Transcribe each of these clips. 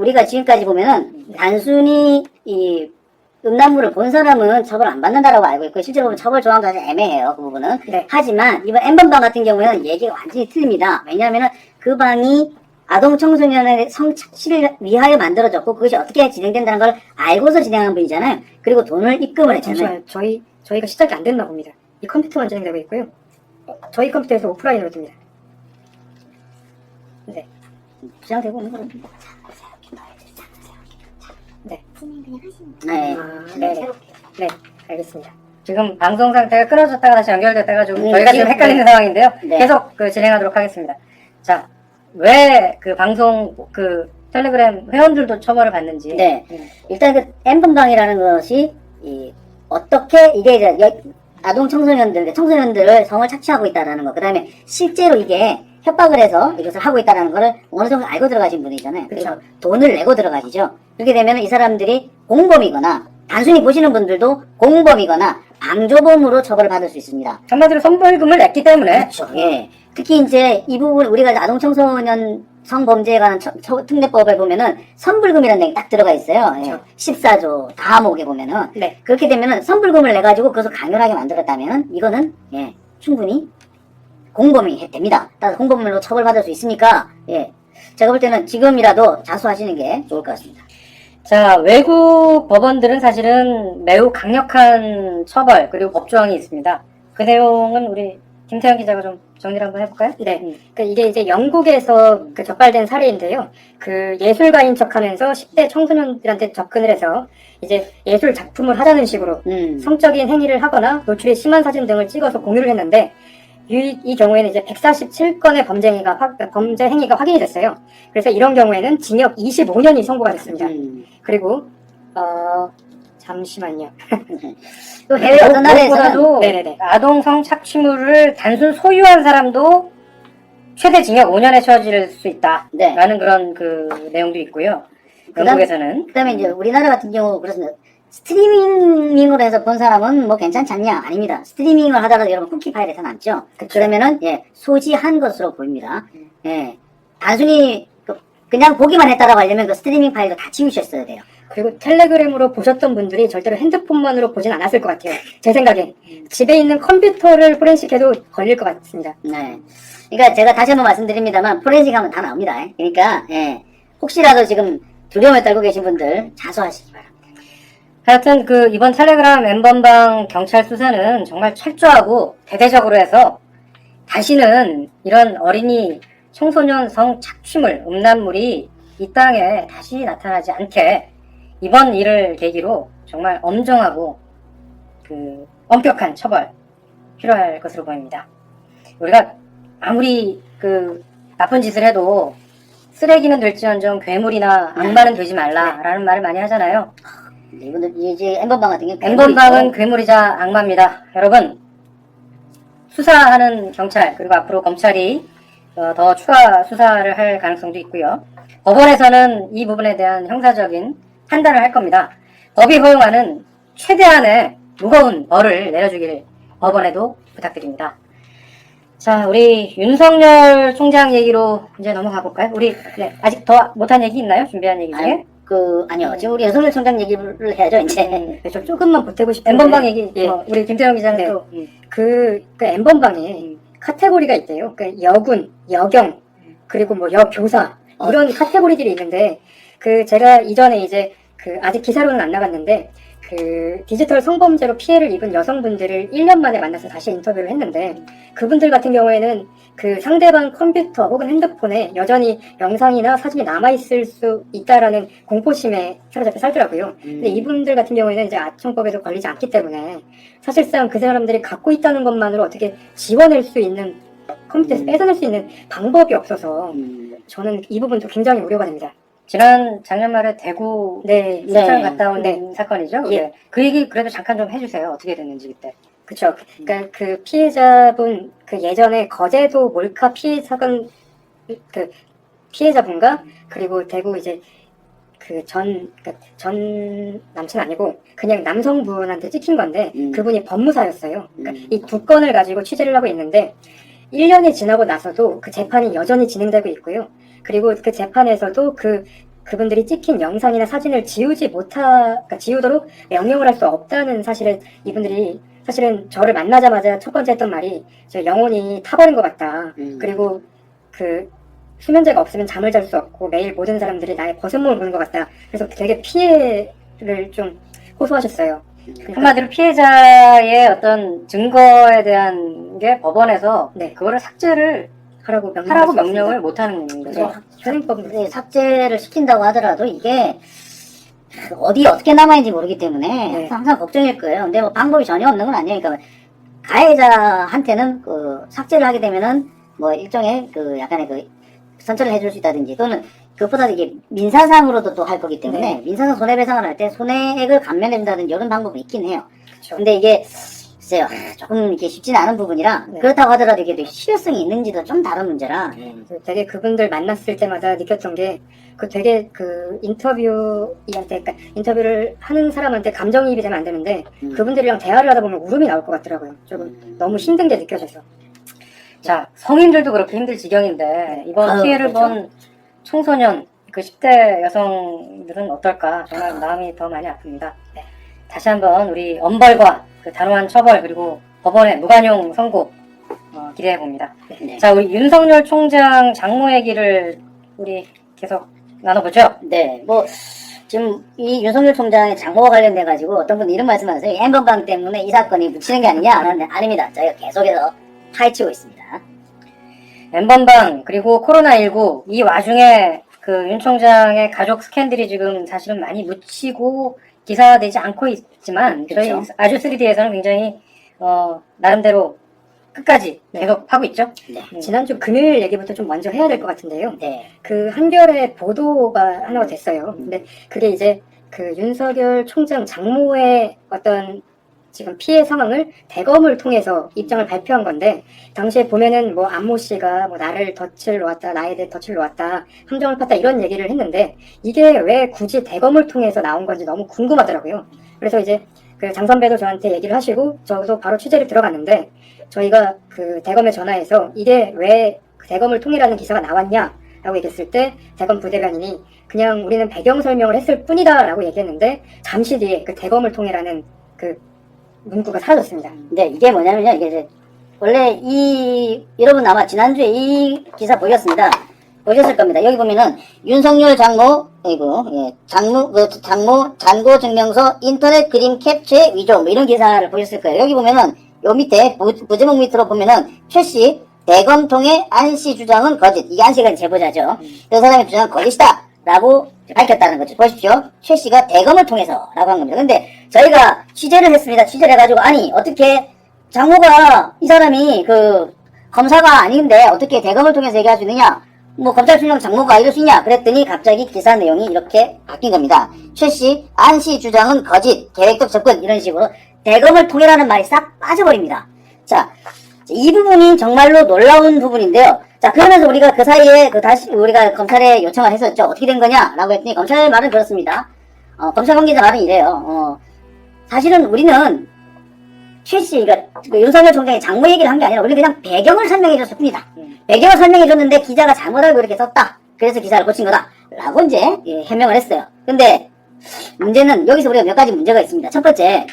우리가 지금까지 보면은 단순히 이 음란물을 본 사람은 처벌 안 받는다라고 알고 있고 실제로 보면 처벌 조항도 사실 애매해요. 그 부분은. 네. 하지만 이번 N번방 같은 경우에는 얘기가 완전히 틀립니다. 왜냐하면은 그 방이 아동 청소년의 성착취를 위하여 만들어졌고 그것이 어떻게 진행된다는 걸 알고서 진행한 분이잖아요. 그리고 돈을 입금을 했잖아요. 잠시만요. 저희가 시작이 안 됐나 봅니다. 이 컴퓨터만 진행되고 있고요. 저희 컴퓨터에서 오프라인으로 듭니다. 네. 부장되고 있는 거는 네. 네. 네. 네. 알겠습니다. 지금 방송 상태가 끊어졌다가 다시 연결됐다가 좀 저희가 지금 지금 헷갈리는 상황인데요. 네. 계속 진행하도록 하겠습니다. 자, 왜 그 방송 텔레그램 회원들도 처벌을 받는지. 네. 일단 그 N번방이라는 것이 어떻게 이게 이제 아동 청소년들을 성을 착취하고 있다라는 것, 그 다음에 실제로 이게 협박을 해서 이것을 하고 있다라는 거를 어느 정도 알고 들어가신 분이잖아요. 그래서 돈을 내고 들어가시죠. 그렇게 되면 이 사람들이 공범이거나 단순히 보시는 분들도 공범이거나 방조범으로 처벌을 받을 수 있습니다. 한마디로 선불금을 냈기 때문에. 그렇죠. 예. 특히 이제 이 부분 우리가 아동 청소년 성범죄에 관한 특례법에 보면은 선불금이라는 게 딱 들어가 있어요. 예. 그렇죠. 14조 다목에 보면은. 네. 그렇게 되면은 선불금을 내 가지고 그것을 강요하게 만들었다면은 이거는 충분히 공범이 됩니다. 따라서 공범으로 처벌받을 수 있으니까 제가 볼 때는 지금이라도 자수하시는 게 좋을 것 같습니다. 자, 외국 법원들은 사실은 매우 강력한 처벌 그리고 법조항이 있습니다. 그 내용은 우리 김태현 기자가 좀 정리를 한번 해볼까요? 네. 이게 이제 영국에서 적발된 사례인데요. 예술가인 척 하면서 10대 청소년들한테 접근을 해서 이제 예술 작품을 하자는 식으로 성적인 행위를 하거나 노출이 심한 사진 등을 찍어서 공유를 했는데 이 경우에는 이제 147건의 범죄 행위가 확인이 됐어요. 그래서 이런 경우에는 징역 25년이 선고가 됐습니다. 그리고 잠시만요. 또 해외 어떤 나라에서는 무엇보다도 네네네. 아동 성착취물을 단순 소유한 사람도 최대 징역 5년에 처해질 수 있다라는 그런 내용도 있고요. 영국에서는. 그다음에 이제 우리나라 같은 경우 그렇습니다. 스트리밍으로 해서 본 사람은 뭐 괜찮지 않냐? 아닙니다. 스트리밍을 하다가 여러분 쿠키 파일에 다 남죠? 그러면은 소지한 것으로 보입니다. 단순히 그냥 보기만 했다라고 하려면 그 스트리밍 파일도 다 지우셨어야 돼요. 그리고 텔레그램으로 보셨던 분들이 절대로 핸드폰만으로 보진 않았을 것 같아요. 제 생각엔. 집에 있는 컴퓨터를 포렌식해도 걸릴 것 같습니다. 네. 그러니까 제가 다시 한번 말씀드립니다만 포렌식 하면 다 나옵니다. 그러니까 혹시라도 지금 두려움에 떨고 계신 분들 자수하시기 바랍니다. 하여튼 이번 텔레그램 N번방 경찰 수사는 정말 철저하고 대대적으로 해서 다시는 이런 어린이 청소년 성착취물, 음란물이 이 땅에 다시 나타나지 않게 이번 일을 계기로 정말 엄정하고 엄격한 처벌 필요할 것으로 보입니다. 우리가 아무리 나쁜 짓을 해도 쓰레기는 될지언정 괴물이나 악마는 되지 말라라는 말을 많이 하잖아요. 이분들 이제 N번방 같은 경우 N번방은 괴물이자 악마입니다. 여러분, 수사하는 경찰 그리고 앞으로 검찰이 더 추가 수사를 할 가능성도 있고요. 법원에서는 이 부분에 대한 형사적인 판단을 할 겁니다. 법이 허용하는 최대한의 무거운 벌을 내려주길 법원에도 부탁드립니다. 자, 우리 윤석열 총장 얘기로 이제 넘어가 볼까요? 우리 아직 더 못한 얘기 있나요? 준비한 얘기 중에? 아니요. 지금 우리 윤석열 총장 얘기를 해야죠, 이제. 저 조금만 보태고 싶은데. N번방 얘기, 우리 김태형 기자는 또. N번방에 카테고리가 있대요. 여군, 여경, 그리고 여교사, 이런 카테고리들이 있는데, 제가 이전에 이제, 아직 기사로는 안 나갔는데, 디지털 성범죄로 피해를 입은 여성분들을 1년 만에 만나서 다시 인터뷰를 했는데, 그분들 같은 경우에는 상대방 컴퓨터 혹은 핸드폰에 여전히 영상이나 사진이 남아있을 수 있다라는 공포심에 사로잡혀 살더라고요. 근데 이분들 같은 경우에는 이제 아청법에도 걸리지 않기 때문에 사실상 그 사람들이 갖고 있다는 것만으로 어떻게 지워낼 수 있는, 컴퓨터에서 뺏어낼 수 있는 방법이 없어서 저는 이 부분도 굉장히 우려가 됩니다. 작년 말에 대구 출장 갔다 온 사건이죠? 그 얘기 그래도 잠깐 좀 해주세요. 어떻게 됐는지 그때. 그쵸. 그러니까 피해자분, 예전에 거제도 몰카 피해 사건, 피해자분과, 그리고 대구 이제, 전 남친 아니고, 그냥 남성분한테 찍힌 건데, 그분이 법무사였어요. 그러니까 이 두 건을 가지고 취재를 하고 있는데, 1년이 지나고 나서도 그 재판이 여전히 진행되고 있고요. 그리고 그 재판에서도 그분들이 찍힌 영상이나 사진을 그러니까 지우도록 명령을 할 수 없다는 사실을 이분들이 사실은 저를 만나자마자 첫 번째 했던 말이 저 영혼이 타버린 것 같다. 그리고 그 수면제가 없으면 잠을 잘 수 없고 매일 모든 사람들이 나의 버선목을 보는 것 같다. 그래서 되게 피해를 좀 호소하셨어요. 그러니까 한마디로 피해자의 어떤 증거에 대한 게 법원에서 네. 그거를 삭제를 하라고 명령을 못 하는 거죠. 현행법 네, 삭제를 시킨다고 하더라도 이게 어디 어떻게 남아있는지 모르기 때문에 네. 항상 걱정일 거예요. 근데 뭐 방법이 전혀 없는 건 아니에요. 그러니까 가해자한테는 그 삭제를 하게 되면은 뭐 일종의 그 약간의 그 선처를 해줄 수 있다든지 또는 그것보다 이게 민사상으로도 또 할 거기 때문에 네. 민사상 손해배상을 할 때 손해액을 감면해준다든지 이런 방법은 있긴 해요. 그렇죠. 근데 이게 글쎄요, 조금 이렇게 쉽지는 않은 부분이라 네. 그렇다고 하더라도 이게 실효성이 있는지도 좀 다른 문제라 되게 그분들 만났을 때마다 느꼈던 게 그 되게 그 인터뷰이한테 그러니까 인터뷰를 하는 사람한테 감정이입이 되면 안 되는데 그분들이랑 대화를 하다 보면 울음이 나올 것 같더라고요. 조금 너무 힘든 게 느껴져서. 자, 성인들도 그렇게 힘들 지경인데 이번 아유, 피해를 그렇죠. 본 청소년 그 10대 여성들은 어떨까 정말 마음이 더 많이 아픕니다. 네. 다시 한번 우리 엄벌과 그 단호한 처벌 그리고 법원의 무관용 선고 기대해 봅니다. 네. 자, 우리 윤석열 총장 장모 얘기를 우리 계속 나눠보죠. 네, 뭐 지금 이 윤석열 총장의 장모와 관련돼 가지고 어떤 분이 이런 말씀하세요. 엠번방 때문에 이 사건이 묻히는 게 아니냐? 하는데 아닙니다. 저희가 계속해서 파헤치고 있습니다. 엠번방 그리고 코로나19 이 와중에 그 윤 총장의 가족 스캔들이 지금 사실은 많이 묻히고 기사되지 않고 있지만 저희 그렇죠. 아주 3D에서는 굉장히 나름대로 끝까지 계속 하고 있죠. 네. 지난주 금요일 얘기부터 좀 먼저 해야 될 것 같은데요. 네. 그 한겨레 보도가 하나가 됐어요. 근데 그게 이제 그 윤석열 총장 장모의 어떤 지금 피해 상황을 대검을 통해서 입장을 발표한 건데 당시에 보면은 뭐 안모 씨가 뭐 나를 덫을 놓았다, 나에 대해 덫을 놓았다, 함정을 팠다 이런 얘기를 했는데 이게 왜 굳이 대검을 통해서 나온 건지 너무 궁금하더라고요. 그래서 이제 그 장 선배도 저한테 얘기를 하시고 저도 바로 취재를 들어갔는데 저희가 그 대검에 전화해서 이게 왜 그 대검을 통해라는 기사가 나왔냐라고 얘기했을 때 대검 부대변인이 그냥 우리는 배경 설명을 했을 뿐이다라고 얘기했는데 잠시 뒤에 그 대검을 통해라는 그 문구가 사라졌습니다. 네, 이게 뭐냐면요. 이게 이제 원래 여러분 아마 지난주에 이 기사 보셨을 겁니다. 여기 보면은 윤석열 장모, 잔고 증명서 인터넷 그림 캡처 위조 뭐 이런 기사를 보셨을 거예요. 여기 보면은 요 밑에 부제목 밑으로 보면은 최씨 대검 통해 안씨 주장은 거짓. 이게 안씨가 제보자죠. 그 사람의 주장은 거짓이다 라고 밝혔다는 거죠. 보십시오. 최씨가 대검을 통해서 라고 한 겁니다. 근데 저희가 취재를 했습니다. 취재를 해가지고 아니 어떻게 장모가 이 사람이 그 검사가 아닌데 어떻게 대검을 통해서 얘기할 수 있느냐, 뭐 검찰 출령 장모가 이럴 수 있냐 그랬더니 갑자기 기사 내용이 이렇게 바뀐 겁니다. 최씨 안씨 주장은 거짓, 계획적 접근 이런 식으로 대검을 통해라는 말이 싹 빠져버립니다. 자, 이 부분이 정말로 놀라운 부분인데요. 자, 그러면서 우리가 그 사이에 다시 우리가 검찰에 요청을 했었죠. 어떻게 된 거냐라고 했더니 검찰 말은 그렇습니다. 검찰 관계자 말은 이래요. 사실은 우리는 최씨, 그러니까 윤석열 총장의 장모 얘기를 한 게 아니라 우리는 그냥 배경을 설명해 줬을 뿐이다. 배경을 설명해 줬는데 기자가 잘못 알고 이렇게 썼다. 그래서 기사를 고친 거다. 라고 이제 해명을 했어요. 근데 문제는 여기서 우리가 몇 가지 문제가 있습니다. 첫 번째,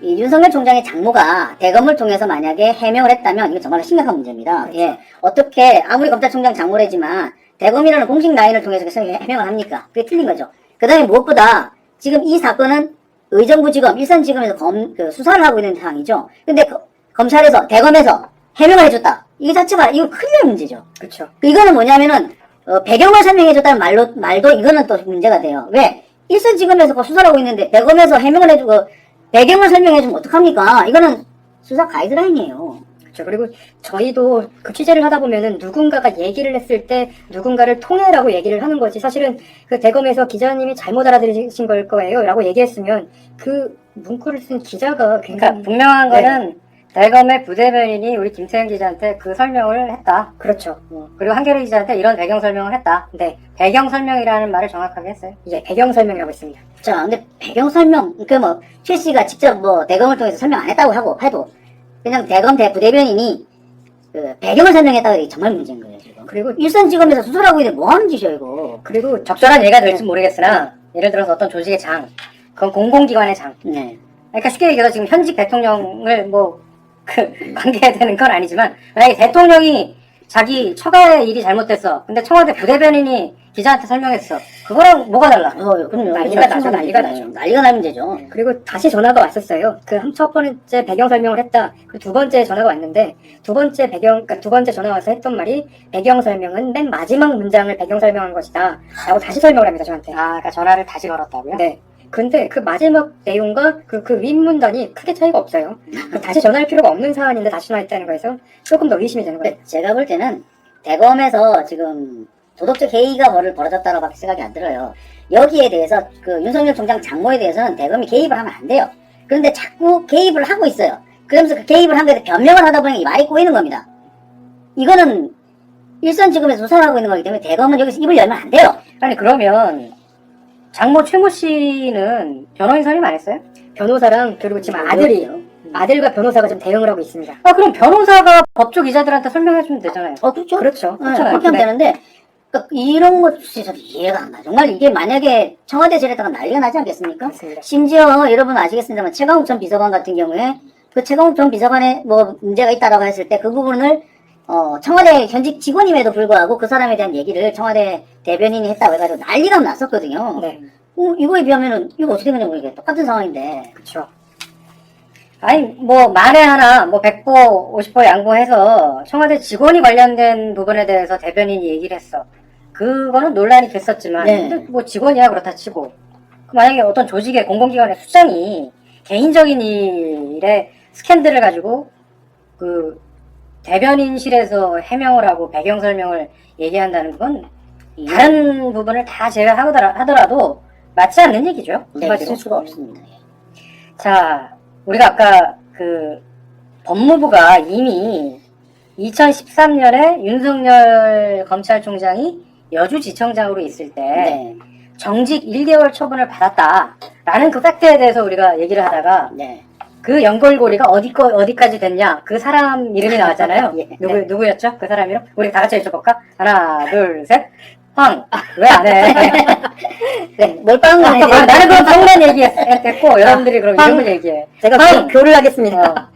이 윤석열 총장의 장모가 대검을 통해서 만약에 해명을 했다면 이거 정말 심각한 문제입니다. 그렇죠. 예, 어떻게 아무리 검찰총장 장모래지만 대검이라는 공식 라인을 통해서 해명을 합니까? 그게 틀린 거죠. 그 다음에 무엇보다 지금 이 사건은 의정부지검, 일산지검에서 수사를 하고 있는 상황이죠. 근데 검찰에서 대검에서 해명을 해줬다. 이게 자체가 이거 큰일 날 문제죠. 그렇죠. 이거는 뭐냐면은 배경을 설명해줬다는 말도 이거는 또 문제가 돼요. 왜? 일선지검에서 수사를 하고 있는데 대검에서 해명을 해주고 배경을 설명해주면 어떡합니까? 이거는 수사 가이드라인이에요. 그렇죠. 그리고 저희도 그 취재를 하다 보면은 누군가가 얘기를 했을 때 누군가를 통해라고 얘기를 하는 거지. 사실은 그 대검에서 기자님이 잘못 알아들으신 걸 거예요. 라고 얘기했으면 그 문구를 쓴 기자가 굉장히. 그러니까 분명한 거는 대검의 부대변인이 우리 김태현 기자한테 그 설명을 했다. 그렇죠. 그리고 한겨레 기자한테 이런 배경 설명을 했다. 네. 배경 설명이라는 말을 정확하게 했어요. 이제 배경 설명이라고 있습니다. 자, 근데 배경 설명, 최 씨가 직접 대검을 통해서 설명 안 했다고 해도, 그냥 대검 부대변인이, 그 배경을 설명했다가 이게 정말 문제인 거예요 지금. 그리고 일선지검에서 수사하고 있는데 뭐 하는 짓이야 이거. 그리고 적절한 예가 될지 모르겠으나 예를 들어서 어떤 조직의 장, 그건 공공기관의 장. 네. 그러니까 쉽게 얘기해서 지금 현직 대통령을 관계해야 되는 건 아니지만 만약에 대통령이 자기 처가의 일이 잘못됐어. 근데 청와대 부대변인이 기자한테 설명했어. 그거랑 뭐가 달라? 그럼요. 난리가 나죠, 난리가 나죠. 난리가 나면 되죠. 그리고 다시 전화가 왔었어요. 그 첫 번째 배경 설명을 했다. 그 두 번째 전화가 왔는데 두 번째 전화 와서 했던 말이 배경 설명은 맨 마지막 문장을 배경 설명한 것이다. 라고 다시 설명을 합니다, 저한테. 아, 그러니까 전화를 다시 걸었다고요? 네. 근데 그 마지막 내용과 그 윗문단이 크게 차이가 없어요. 다시 전화할 필요가 없는 사안인데 다시 전화했다는 거에서 조금 더 의심이 되는 거예요. 제가 볼 때는 대검에서 지금 도덕적 해이가 벌어졌다라고 밖에 생각이 안 들어요. 여기에 대해서 그 윤석열 총장 장모에 대해서는 대검이 개입을 하면 안 돼요. 그런데 자꾸 개입을 하고 있어요. 그러면서 그 개입을 한 거에 변명을 하다 보니 말이 꼬이는 겁니다. 이거는 일선지검에서 수사를 하고 있는 거기 때문에 대검은 여기서 입을 열면 안 돼요. 아니 그러면 장모 최모 씨는 변호인 선임 안 했어요? 변호사랑 그리고 지금 아들과 변호사가 지금 대응을 하고 있습니다. 아 그럼 변호사가 법조 기자들한테 설명해주면 되잖아요. 그렇죠. 그렇죠. 네, 그렇잖아요. 그렇게 하면 네. 되는데 그러니까 이런 것 저도 이해가 안 가. 정말 이게 만약에 청와대 지냈다가 난리가 나지 않겠습니까? 맞습니다. 심지어 여러분 아시겠습니다만 최강욱 전 비서관 같은 경우에 그 최강욱 전 비서관에 뭐 문제가 있다라고 했을 때 그 부분을 청와대 현직 직원임에도 불구하고 그 사람에 대한 얘기를 청와대 대변인이 했다고 해가지고 난리가 났었거든요. 네. 이거에 비하면은 이거 어떻게 되는지 모르겠 똑같은 상황인데. 그렇죠. 아니 뭐 만에 하나 뭐 100보 50보 양보해서 청와대 직원이 관련된 부분에 대해서 대변인이 얘기를 했어. 그거는 논란이 됐었지만 네. 근데 뭐 직원이야 그렇다 치고 만약에 어떤 조직의 공공기관의 수장이 개인적인 일에 스캔들을 가지고 그 대변인실에서 해명을 하고 배경 설명을 얘기한다는 건 다른 부분을 다 제외하더라도 맞지 않는 얘기죠. 네, 한마디로. 있을 수가 없습니다. 자, 우리가 아까 그 법무부가 이미 2013년에 윤석열 검찰총장이 여주지청장으로 있을 때 네. 정직 1개월 처분을 받았다라는 그 팩트에 대해서 우리가 얘기를 하다가 네. 그 연결고리가 어디까지 됐냐? 그 사람 이름이 나왔잖아요. 예. 누구였죠? 그 사람 이름? 우리 다 같이 여쭤볼까? 하나, 둘, 셋. 황. 왜 안 해? 네, 몰빵은 안 해도 나는 그럼 정만 얘기했고 여러분들이 그럼 이름을 얘기해. 제가 황. 교를 하겠습니다.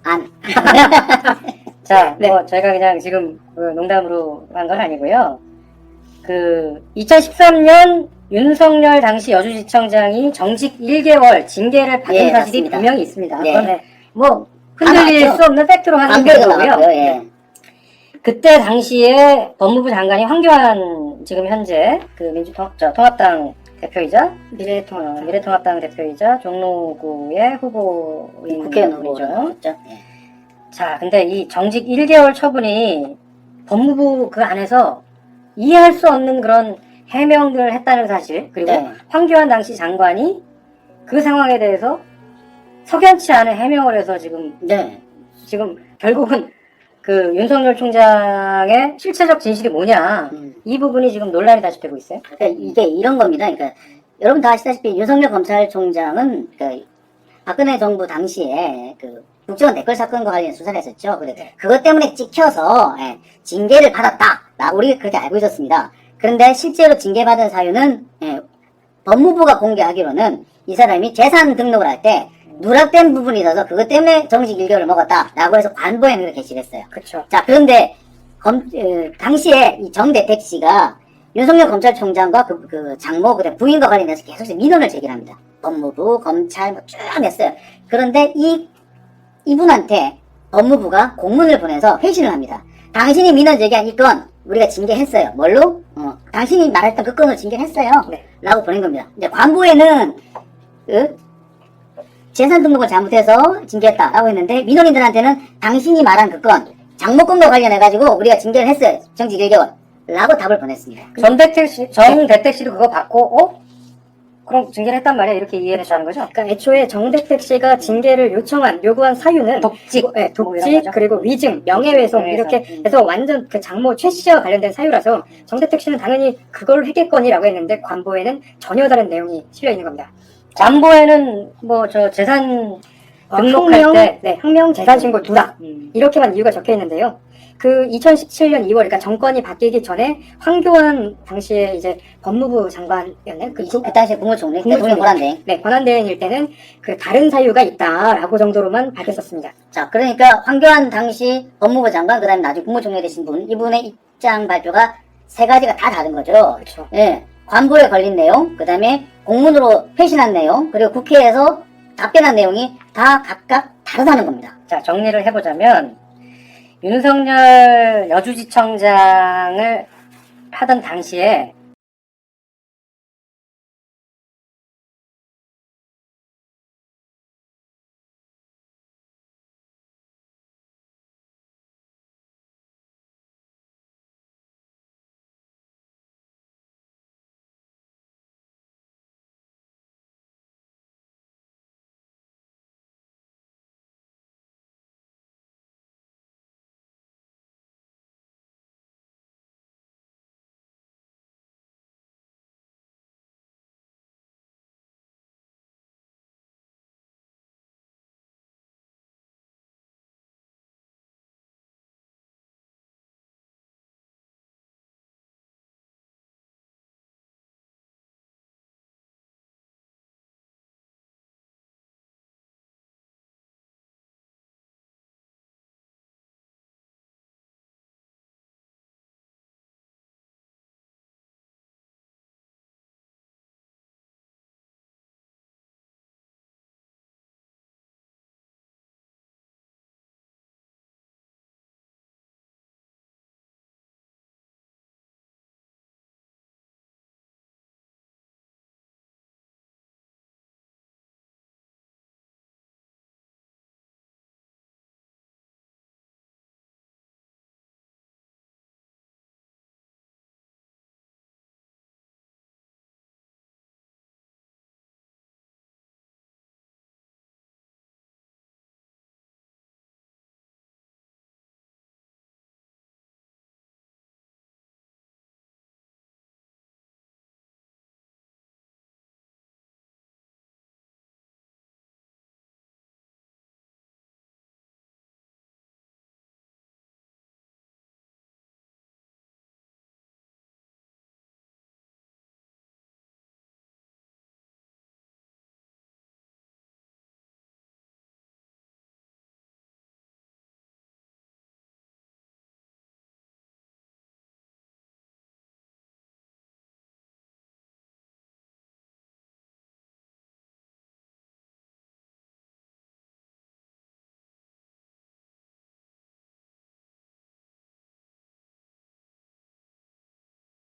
안. 자, 네. 저희가 그냥 지금 농담으로 한 건 아니고요. 그 2013년 윤석열 당시 여주지청장이 정직 1개월 징계를 받은 예, 사실이 맞습니다. 분명히 있습니다. 네. 그건 뭐 흔들릴 맞죠. 수 없는 팩트로 하는 안보에도 거고요. 나왔고요. 예. 그때 당시에 법무부 장관이 황교안 지금 현재 그 통합당 대표이자 미래통합당 대표이자 종로구의 후보인 국회의원 분이죠. 후보죠. 예. 자, 근데 이 정직 1개월 처분이 법무부 그 안에서 이해할 수 없는 그런 해명들을 했다는 사실, 그리고 네. 황교안 당시 장관이 그 상황에 대해서 석연치 않은 해명을 해서 지금 네. 결국은 그 윤석열 총장의 실체적 진실이 뭐냐, 이 부분이 지금 논란이 다시 되고 있어요. 그러니까 이게 이런 겁니다. 그러니까 여러분 다 아시다시피 윤석열 검찰총장은 그러니까 박근혜 정부 당시에 그 국정원 댓글 사건과 관련 수사를 했었죠. 그것 때문에 찍혀서 징계를 받았다. 우리 그렇게 알고 있었습니다. 그런데 실제로 징계받은 사유는 법무부가 공개하기로는 이 사람이 재산 등록을 할 때 누락된 부분이 있어서 그것 때문에 정직 1개월을 먹었다라고 해서 관보 행위를 개시했어요. 그렇죠. 자, 그런데 당시에 이 정대택 씨가 윤석열 검찰총장과 그 장모 그다음 부인과 관련해서 계속 민원을 제기합니다. 법무부, 검찰 쭉 냈어요. 그런데 이분한테 법무부가 공문을 보내서 회신을 합니다. 당신이 민원 제기한 이 건 우리가 징계했어요. 뭘로? 당신이 말했던 그 건을 징계했어요. 네. 라고 보낸 겁니다. 이제 관보에는 재산 등록을 잘못해서 징계했다라고 했는데 민원인들한테는 당신이 말한 그 건 장모건과 관련해가지고 우리가 징계를 했어요. 정직 1개월 라고 답을 보냈습니다. 정대택 씨도 그거 받고 그럼 징계를 했단 말이야 이렇게 이해를 했다는 거죠? 그러니까 애초에 정대택 씨가 징계를 요구한 사유는 독직, 네, 뭐 이런 독직 거죠? 그리고 위증, 명예훼손 명예훼손. 이렇게 해서 완전 그 장모 최 씨와 관련된 사유라서 정대택 씨는 당연히 그걸 회계건이라고 했는데 관보에는 전혀 다른 내용이 실려 있는 겁니다. 관보에는 뭐 저 재산 등록할 때 항명 재산신고 누락 이렇게만 이유가 적혀 있는데요. 그 2017년 2월, 그러니까 정권이 바뀌기 전에 황교안 당시에 이제 법무부 장관이었나요? 그 당시에 국무총리, 대통령 권한대행. 네, 권한대행일 때는 그 다른 사유가 있다라고 정도로만 밝혔었습니다. 자, 그러니까 황교안 당시 법무부 장관, 그 다음에 나중에 국무총리 되신 분, 이분의 입장 발표가 세 가지가 다 다른 거죠. 그렇죠. 예. 관보에 걸린 내용, 그 다음에 공문으로 회신한 내용, 그리고 국회에서 답변한 내용이 다 각각 다르다는 겁니다. 자, 정리를 해보자면 윤석열 여주지청장을 하던 당시에